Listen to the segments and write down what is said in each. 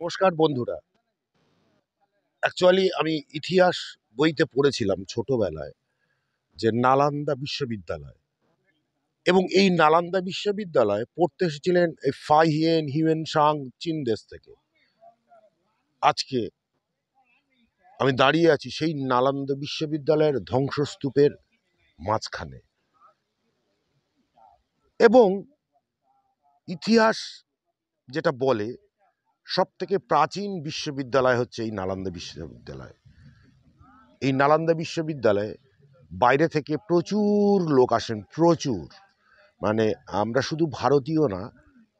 নমস্কার বন্ধুরা। অ্যাকচুয়ালি আমি ইতিহাস বইতে পড়েছিলাম ছোটবেলায় যে নালন্দা বিশ্ববিদ্যালয়, এবং এই নালন্দা বিশ্ববিদ্যালয়ে পড়তে এসেছিলেন এই ফাইহিয়েন হিউয়েন সাং চীন দেশ থেকে। আজকে আমি দাঁড়িয়ে আছি সেই নালন্দা বিশ্ববিদ্যালয়ের ধ্বংসস্তূপের মাঝখানে, এবং ইতিহাস যেটা বলে সব থেকে প্রাচীন বিশ্ববিদ্যালয় হচ্ছে এই নালন্দা বিশ্ববিদ্যালয়। এই নালন্দা বিশ্ববিদ্যালয়ে বাইরে থেকে প্রচুর লোক আসেন, প্রচুর, মানে আমরা শুধু ভারতীয় না,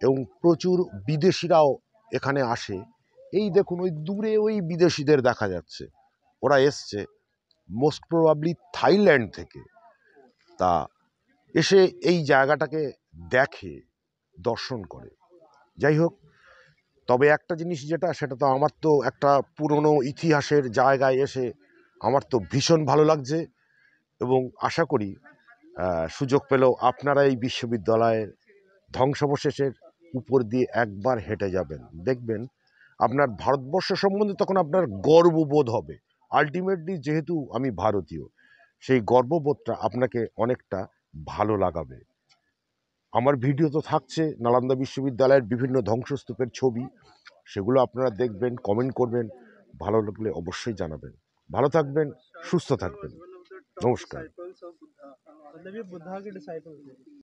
এবং প্রচুর বিদেশিরাও এখানে আসে। এই দেখুন ওই দূরে ওই বিদেশিদের দেখা যাচ্ছে, ওরা এসছে মোস্ট প্রবাবলি থাইল্যান্ড থেকে। তা এসে এই জায়গাটাকে দেখে, দর্শন করে। যাই হোক, তবে একটা জিনিস যেটা, সেটা তো আমার তো একটা পুরনো ইতিহাসের জায়গায় এসে আমার তো ভীষণ ভালো লাগছে, এবং আশা করি সুযোগ পেলেও আপনারা এই বিশ্ববিদ্যালয়ের ধ্বংসাবশেষের উপর দিয়ে একবার হেঁটে যাবেন, দেখবেন আপনার ভারতবর্ষ সম্বন্ধে তখন আপনার গর্ববোধ হবে। আলটিমেটলি যেহেতু আমি ভারতীয়, সেই গর্ববোধটা আপনাকে অনেকটা ভালো লাগাবে। আমার ভিডিও তো থাকছে নালন্দা বিশ্ববিদ্যালয়ের বিভিন্ন ধ্বংসস্তূপের ছবি, সেগুলো আপনারা দেখবেন, কমেন্ট করবেন, ভালো লাগলে অবশ্যই জানাবেন। ভালো থাকবেন, সুস্থ থাকবেন। নমস্কার।